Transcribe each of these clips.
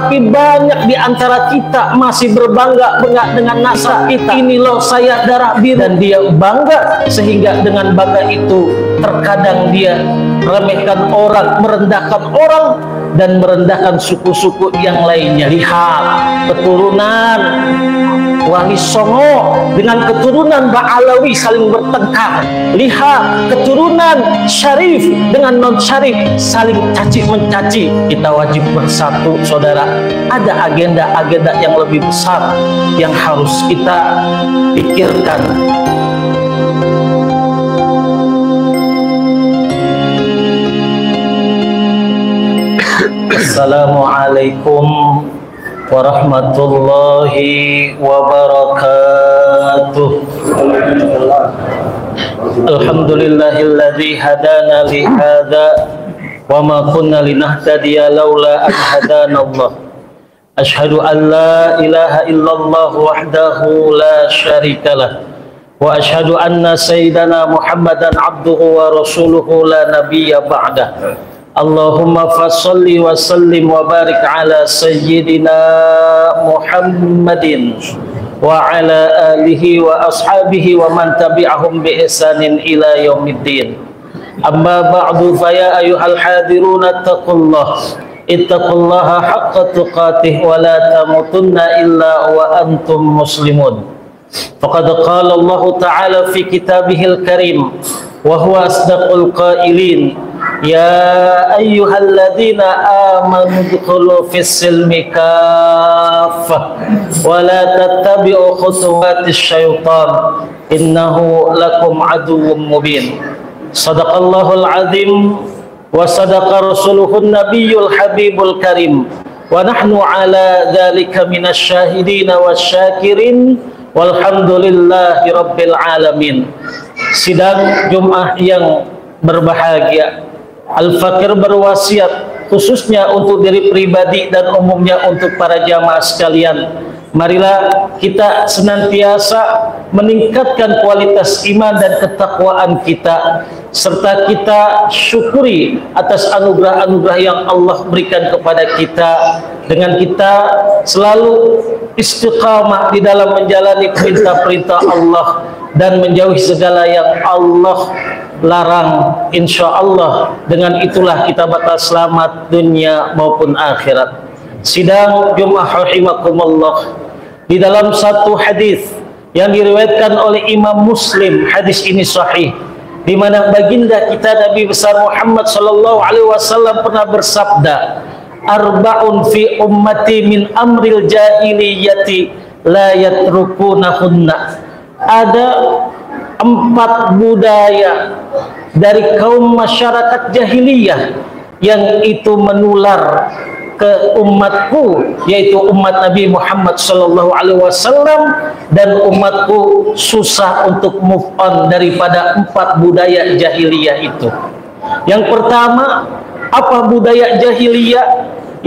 tapi banyak di antara kita masih berbangga-bangga dengan nasab kita. Ini loh saya darah biru, dan dia bangga, sehingga dengan bangga itu terkadang dia remehkan orang, merendahkan orang, dan merendahkan suku-suku yang lainnya. Lihat keturunan Wali Songo dengan keturunan Ba'alawi saling bertengkar. Lihat keturunan Syarif dengan non Syarif saling caci mencaci. Kita wajib bersatu, saudara. Ada agenda-agenda yang lebih besar yang harus kita pikirkan. Assalamualaikum warahmatullahi wabarakatuh. Alhamdulillahilladzi hadana li hadza wa ma kunna linahtadiya laula an hadanallah. Asyhadu an la ilaha illallah wahdahu la syarikalah wa asyhadu anna sayyidana Muhammadan abduhu wa rasuluhu la nabiyya ba'dah. Allahumma fassalli wa sallim wa barik ala sayyidina Muhammadin wa ala alihi wa ashabihi wa man tabi'ahum bi ihsanin ila yaumiddin. Amma ba'du, fa ya ayyuhal hadiruna ittaqullaha haqqa tuqatih wa la tamutunna illa wa antum muslimun. Faqad qala Allah ta'ala fi kitabihil karim wa huwa asdaqul qailin, ya ayyuhalladzina amanu dkhulu fis silmi kaffah wa la tattabi'u khutuwatis syaitan innahu lakum aduwwum mubin. Sadaqallahul azim wa sadaqa rasuluhun nabiyyul habibul karim wa nahnu ala dzalika minasy syahidin wasyakirin walhamdulillahi rabbil alamin. Sidang Jumat yang berbahagia, Al-Fakir berwasiat khususnya untuk diri pribadi dan umumnya untuk para jamaah sekalian. Marilah kita senantiasa meningkatkan kualitas iman dan ketakwaan kita, serta kita syukuri atas anugerah-anugerah yang Allah berikan kepada kita, dengan kita selalu istiqamah di dalam menjalani perintah-perintah Allah dan menjauhi segala yang Allah larang. Insya Allah dengan itulah kita bakal selamat dunia maupun akhirat. Sidang Jumat rahimakumullah, di dalam satu hadis yang diriwayatkan oleh Imam Muslim, hadis ini sahih, di mana baginda kita Nabi besar Muhammad sallallahu alaihi wasallam pernah bersabda, arba'un fi ummati min amril jahiliyati la yatrukunahunna. Ada 4 budaya dari kaum masyarakat jahiliyah yang itu menular ke umatku, yaitu umat Nabi Muhammad sallallahu alaihi wasallam, dan umatku susah untuk move on daripada 4 budaya jahiliyah itu. Yang pertama, apa budaya jahiliyah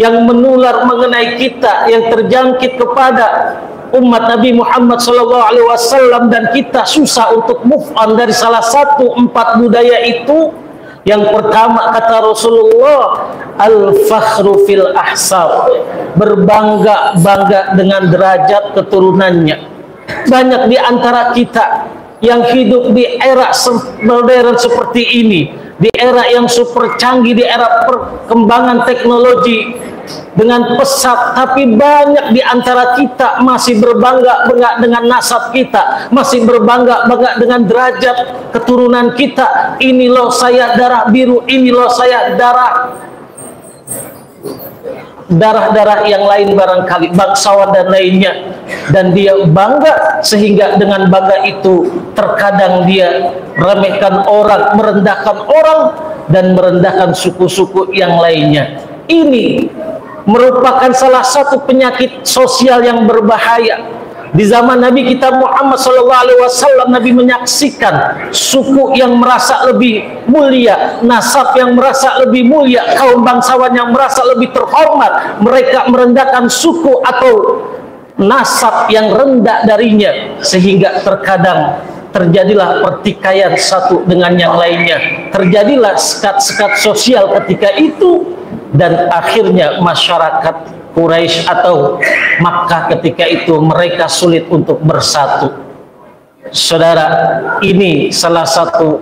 yang menular mengenai kita, yang terjangkit kepada umat Nabi Muhammad sallallahu alaihi wasallam dan kita susah untuk move on dari salah satu 4 budaya itu? Yang pertama, kata Rasulullah, al-fakhru fil ahsab, berbangga-bangga dengan derajat keturunannya. Banyak di antara kita yang hidup di era modern seperti ini, di era yang super canggih, di era perkembangan teknologi dengan pesat, tapi banyak di antara kita masih berbangga-bangga dengan nasab kita, masih berbangga-bangga dengan derajat keturunan kita. Ini loh saya darah biru, ini loh saya darah-darah yang lain, barangkali bangsawan dan lainnya, dan dia bangga, sehingga dengan bangga itu terkadang dia remehkan orang, merendahkan orang, dan merendahkan suku-suku yang lainnya. Ini merupakan salah satu penyakit sosial yang berbahaya. Di zaman Nabi kita Muhammad SAW, Nabi menyaksikan suku yang merasa lebih mulia, nasab yang merasa lebih mulia, kaum bangsawan yang merasa lebih terhormat, mereka merendahkan suku atau nasab yang rendah darinya, sehingga terkadang terjadilah pertikaian satu dengan yang lainnya, terjadilah sekat-sekat sosial ketika itu, dan akhirnya masyarakat Quraisy atau Makkah ketika itu mereka sulit untuk bersatu. Saudara, ini salah satu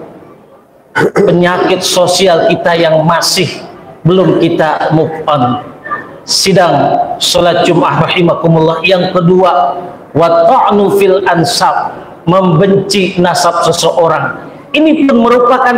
penyakit sosial kita yang masih belum kita move on. Sidang sholat Jum'ah rahimakumullah yang kedua, wa ta'nu fil ansab, membenci nasab seseorang. Ini pun merupakan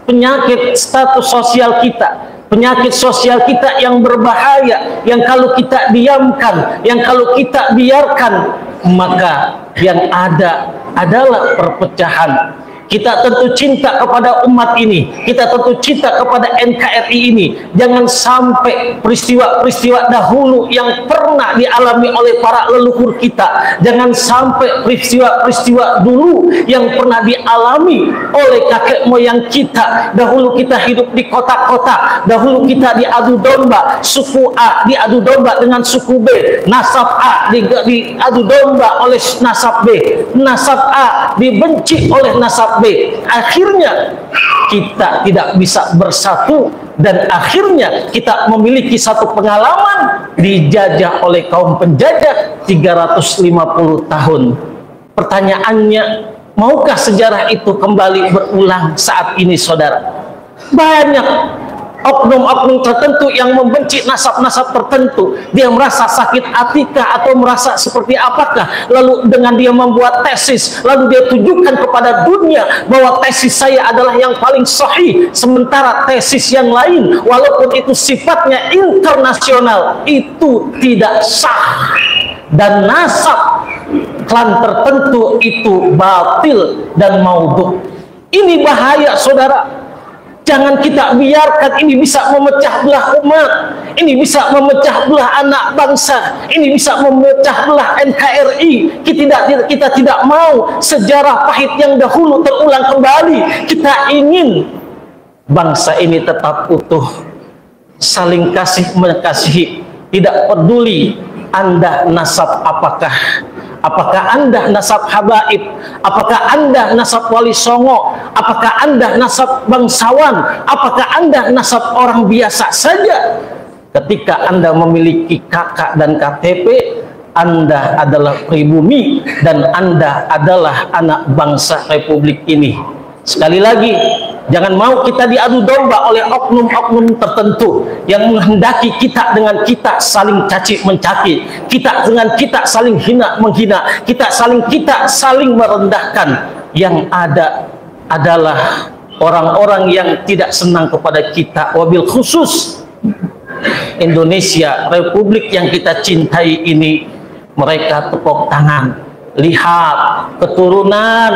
penyakit status sosial kita, penyakit sosial kita yang berbahaya, yang kalau kita diamkan, yang kalau kita biarkan, maka yang ada adalah perpecahan. Kita tentu cinta kepada umat ini, kita tentu cinta kepada NKRI ini. Jangan sampai peristiwa-peristiwa dahulu yang pernah dialami oleh para leluhur kita, jangan sampai peristiwa-peristiwa dulu yang pernah dialami oleh kakek moyang kita. Dahulu kita hidup di kota-kota, dahulu kita diadu domba, suku A diadu domba dengan suku B, nasab A diadu domba oleh nasab B, nasab A dibenci oleh nasab B. Akhirnya kita tidak bisa bersatu, dan akhirnya kita memiliki satu pengalaman dijajah oleh kaum penjajah 350 tahun. Pertanyaannya, maukah sejarah itu kembali berulang saat ini, saudara? Banyak oknum-oknum tertentu yang membenci nasab-nasab tertentu. Dia merasa sakit hatikah atau merasa seperti apakah, lalu dengan dia membuat tesis, lalu dia tunjukkan kepada dunia bahwa tesis saya adalah yang paling sahih, sementara tesis yang lain walaupun itu sifatnya internasional itu tidak sah, dan nasab klan tertentu itu batil dan maudhu. Ini bahaya, saudara. Jangan kita biarkan ini bisa memecah belah umat, ini bisa memecah belah anak bangsa, ini bisa memecah belah NKRI. Kita tidak mau sejarah pahit yang dahulu terulang kembali. Kita ingin bangsa ini tetap utuh, saling kasih mengasihi, tidak peduli Anda nasab apakah Anda nasab habaib, apakah Anda nasab wali songo, apakah Anda nasab bangsawan, apakah Anda nasab orang biasa saja. Ketika Anda memiliki KK dan KTP, Anda adalah pribumi dan Anda adalah anak bangsa Republik ini. Sekali lagi, jangan mau kita diadu domba oleh oknum-oknum tertentu yang menghendaki kita dengan kita saling caci mencaci, kita dengan kita saling hina menghina, kita saling merendahkan. Yang ada adalah orang-orang yang tidak senang kepada kita, wabil khusus Indonesia, Republik yang kita cintai ini. Mereka tepuk tangan. Lihat keturunan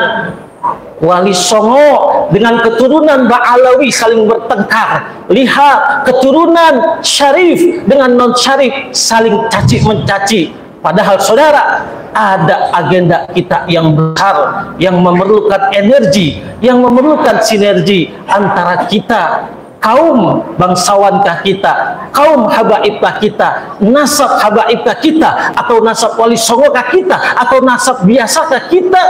Wali Songo dengan keturunan Ba'alawi saling bertengkar. Lihat keturunan Syarif dengan non Syarif saling caci mencaci. Padahal saudara, ada agenda kita yang besar, yang memerlukan energi, yang memerlukan sinergi antara kita, kaum bangsawankah kita, kaum habaibkah kita, nasab habaibkah kita, atau nasab Wali Songokah kita, atau nasab biasakah kita.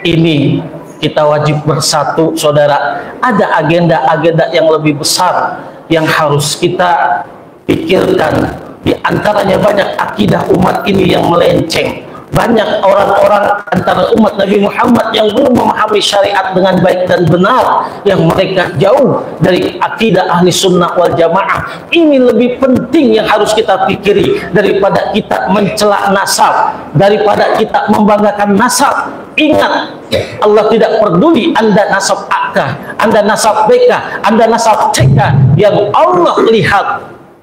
Ini kita wajib bersatu, saudara. Ada agenda-agenda yang lebih besar yang harus kita pikirkan. Di antaranya banyak akidah umat ini yang melenceng. Banyak orang-orang antara umat Nabi Muhammad yang belum memahami syariat dengan baik dan benar, yang mereka jauh dari akidah ahli sunnah wal jamaah. Ini lebih penting yang harus kita pikiri daripada kita mencela nasab, daripada kita membanggakan nasab. Ingat, Allah tidak peduli Anda nasab A kah, Anda nasab B kah, Anda nasab C kah. Yang Allah lihat,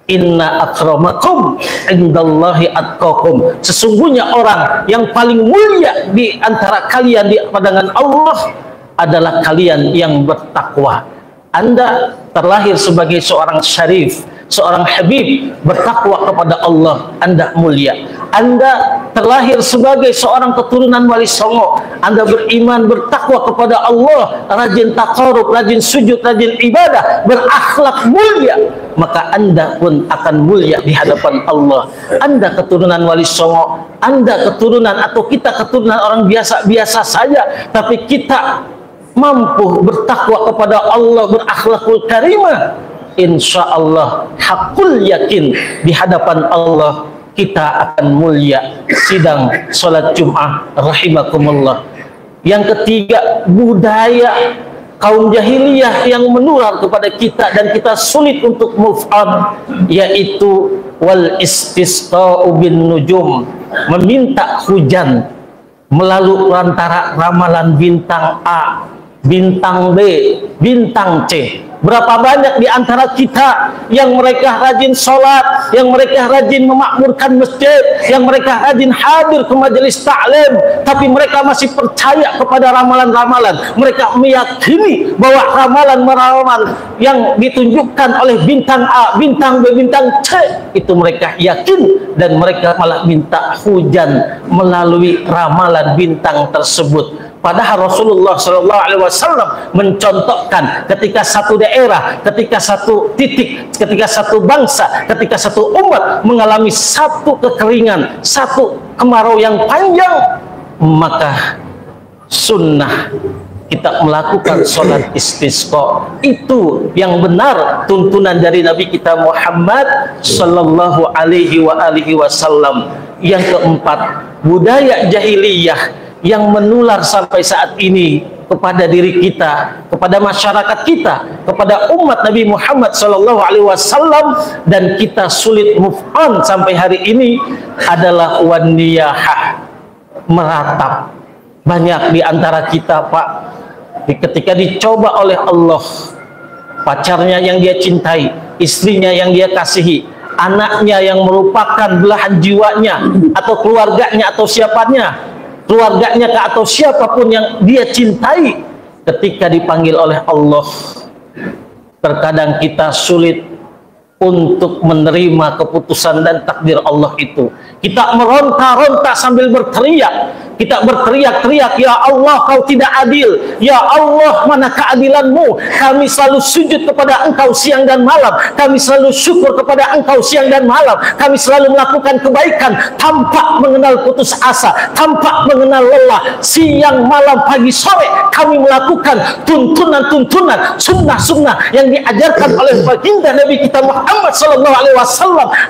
inna akramakum indallahi atqakum. Sesungguhnya orang yang paling mulia di antara kalian di pandangan Allah adalah kalian yang bertakwa. Anda terlahir sebagai seorang syarif, seorang habib, bertakwa kepada Allah, Anda mulia. Anda terlahir sebagai seorang keturunan Wali Songo, Anda beriman, bertakwa kepada Allah, rajin taqarrub, rajin sujud, rajin ibadah, berakhlak mulia, maka Anda pun akan mulia di hadapan Allah. Anda keturunan Wali Songo, Anda keturunan atau kita keturunan orang biasa-biasa saja, tapi kita mampu bertakwa kepada Allah, berakhlakul karimah, insya Allah hakul yakin di hadapan Allah kita akan mulia sidang sholat Jum'ah rahimakumullah. Yang ketiga, budaya kaum jahiliyah yang menular kepada kita dan kita sulit untuk move on, yaitu wal istisqa'u bin nujum, meminta hujan melalui antara ramalan bintang A, bintang B, bintang C. Berapa banyak di antara kita yang mereka rajin sholat, yang mereka rajin memakmurkan masjid, yang mereka rajin hadir ke majelis ta'lim, tapi mereka masih percaya kepada ramalan-ramalan. Mereka meyakini bahwa ramalan-ramalan yang ditunjukkan oleh bintang A, bintang B, bintang C, itu mereka yakin, dan mereka malah minta hujan melalui ramalan bintang tersebut. Padahal Rasulullah SAW mencontohkan ketika satu daerah, ketika satu titik, ketika satu bangsa, ketika satu umat mengalami satu kekeringan, satu kemarau yang panjang, maka sunnah kita melakukan sholat istisqa. Itu yang benar tuntunan dari Nabi kita Muhammad sallallahu alaihi wasallam. Yang keempat, budaya jahiliyah yang menular sampai saat ini kepada diri kita, kepada masyarakat kita, kepada umat Nabi Muhammad SAW, dan kita sulit move on sampai hari ini adalah waniyahah, meratap. Banyak di antara kita, Pak, ketika dicoba oleh Allah, pacarnya yang dia cintai, istrinya yang dia kasihi, anaknya yang merupakan belahan jiwanya, atau keluarganya, atau siapanya, keluarganya atau siapapun yang dia cintai, ketika dipanggil oleh Allah, terkadang kita sulit untuk menerima keputusan dan takdir Allah itu. Kita meronta-ronta sambil berteriak. Kita berteriak-teriak, ya Allah, kau tidak adil. Ya Allah, mana keadilanmu? Kami selalu sujud kepada engkau siang dan malam. Kami selalu syukur kepada engkau siang dan malam. Kami selalu melakukan kebaikan tanpa mengenal putus asa, tanpa mengenal lelah. Siang, malam, pagi, sore kami melakukan tuntunan-tuntunan, sunnah-sunnah yang diajarkan oleh baginda Nabi kita Muhammad SAW.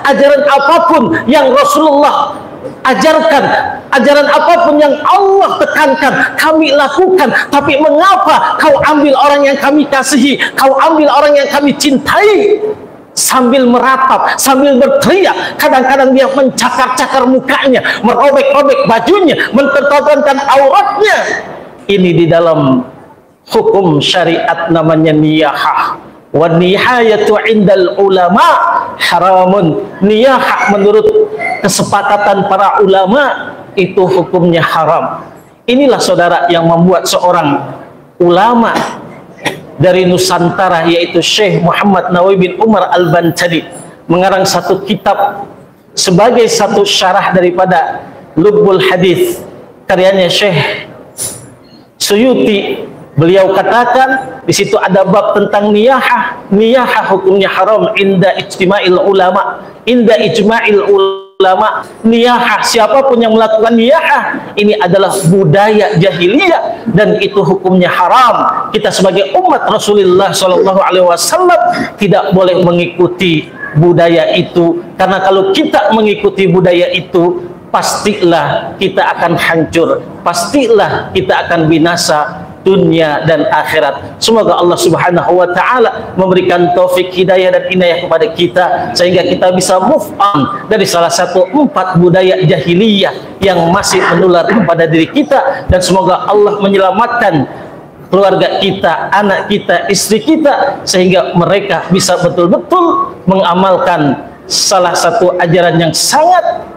Ajaran apapun yang Rasulullah ajarkan, ajaran apapun yang Allah tekankan, kami lakukan. Tapi mengapa kau ambil orang yang kami kasihi, kau ambil orang yang kami cintai? Sambil meratap, sambil berteriak. Kadang-kadang dia mencakar-cakar mukanya, merobek-robek bajunya, mentertawakan auratnya. Ini di dalam hukum syariat namanya niyahah. Wa nihayatu indal ulama haramun. Niyahah menurut kesepakatan para ulama itu hukumnya haram. Inilah saudara yang membuat seorang ulama dari Nusantara, yaitu Syekh Muhammad Nawawi bin Umar Al-Bantani, mengarang satu kitab sebagai satu syarah daripada Lubbul Hadis karyanya Syekh Suyuti. Beliau katakan di situ ada bab tentang niyahah. Niyahah hukumnya haram inda ijtima'il ulama. Inda ijma'il ulama, niyahah, siapapun yang melakukan niyahah, ini adalah budaya jahiliyah dan itu hukumnya haram. Kita sebagai umat Rasulullah SAW tidak boleh mengikuti budaya itu, karena kalau kita mengikuti budaya itu, pastilah kita akan hancur, pastilah kita akan binasa dunia dan akhirat. Semoga Allah Subhanahu wa taala memberikan taufik hidayah dan inayah kepada kita sehingga kita bisa move on dari salah satu 4 budaya jahiliyah yang masih menular kepada diri kita, dan semoga Allah menyelamatkan keluarga kita, anak kita, istri kita, sehingga mereka bisa betul-betul mengamalkan salah satu ajaran yang sangat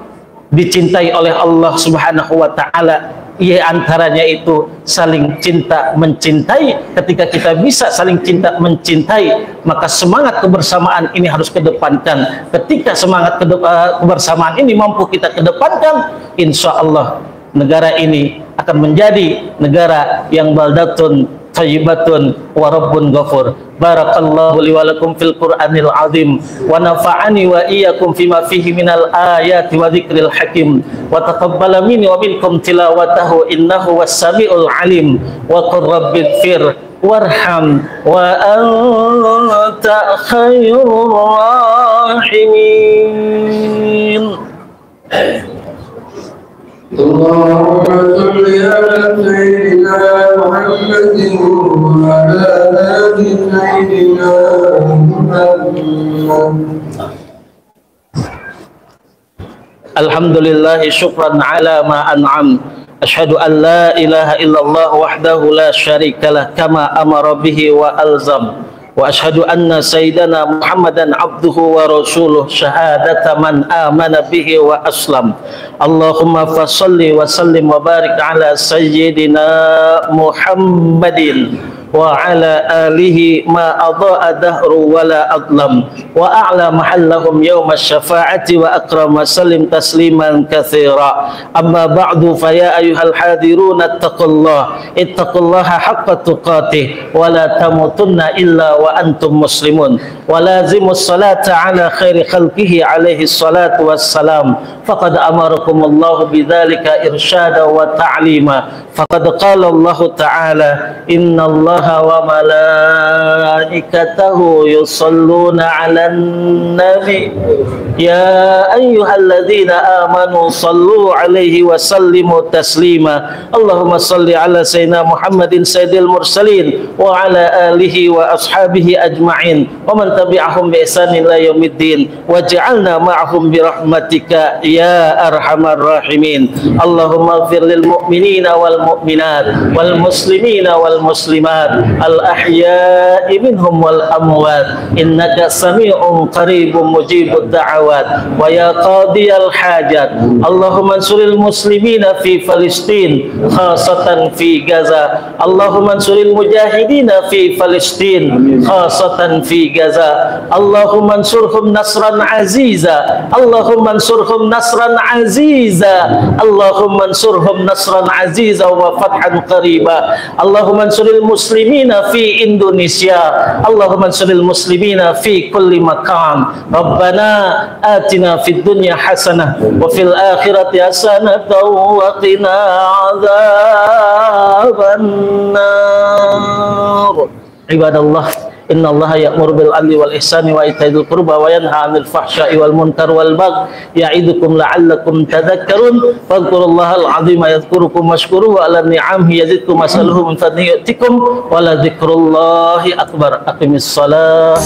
dicintai oleh Allah Subhanahu wa taala. Ya, antaranya itu saling cinta mencintai. Ketika kita bisa saling cinta mencintai, maka semangat kebersamaan ini harus kedepankan. Ketika semangat kebersamaan ini mampu kita kedepankan, insya Allah negara ini akan menjadi negara yang baldatun thayyibatun wa rabbun ghafur. Barakallahu li wa lakum fil Qur'anil azim wa nafa'ani wa iyyakum fima fihi minal ayati wa dzikril hakim wa taqabbala minni wa minkum tilawatahu innahu was-sami'ul alim wa qur rabbighfir warham wa anta خير الراحمين. اللهم صل على سيدنا محمد وعلى آل سيدنا محمد. Alhamdulillah syukran ala ma an'am. Asyhadu an la ilaha illallah wahdahu la syarikalah kama amara bihi wa alzam. Wa asyhadu anna sayyidana Muhammadan abduhu wa rasuluh syahadata man amana bihi wa aslam. Allahumma fassalli wa sallim wa barik ala sayyidina Muhammadin wa ala alihi ma adha'a dahru wa la adlam wa a'la mahallahum yawma syafa'ati wa akrama salim tasliman katsira. Amma ba'du, fa ya ayyuhal hadiruna ittaqullaha haqqa tuqatih wa la tamutunna illa wa antum muslimun wa lazimus salata ala khairi khalqihi alaihi salatu wassalam. Faqad amarakumullahu bidzalika irsyada wa ta'lima. Faqad qala Allah ta'ala innallaha wa malaikatahu yusalluna 'alan nabi ya ayyuhalladzina amanu sallu 'alaihi wa sallimu taslima. Allahumma salli 'ala sayyidina Muhammadin sayyidil mursalin wa 'ala alihi wa ashabihi ajma'in wa man tabi'ahum bi ihsanin ila yaumiddin waj'alna ma'ahum bi rahmatika ya arhamar rahimin. Allahumma ighfir lil mu'minina wal mu'minat wal muslimina wal muslimat al ahya'i minhum wal amwat innaka sami'un qaribun mujibud da'awat wa ya qadiyal hajat. Allahumma ansuril muslimina fi Palestin khasatan fi Gaza. Allahumma ansuril mujahidina fi Palestin khasatan fi Gaza. Allahumma ansurhum nasran aziza. Allahumma ansurhum nasran aziza. Allahumma ansurhum nasran aziza wa fathan qariba. Allahumma ansuril muslimina fi Indonesia. Allahumma ansuril muslimina fi kulli makan. Rabbana atina fid dunya hasanah wa fil akhirati hasanah wa qina adzaban nar. Ibadallah, innallaha ya'muru bil 'adli wal ihsani wa itaa'il qurba wa yanha 'anil fahsya'i wal munkar wal baghi ya'idukum la'allakum tadhakkarun. Fadhkurullaha al-'azima yadhkurukum washkuruhu 'ala ni'amihi yazidkum was'aluhu min fadlihi yu'tikum wa la dzikrullahi akbar. Aqimis shalah.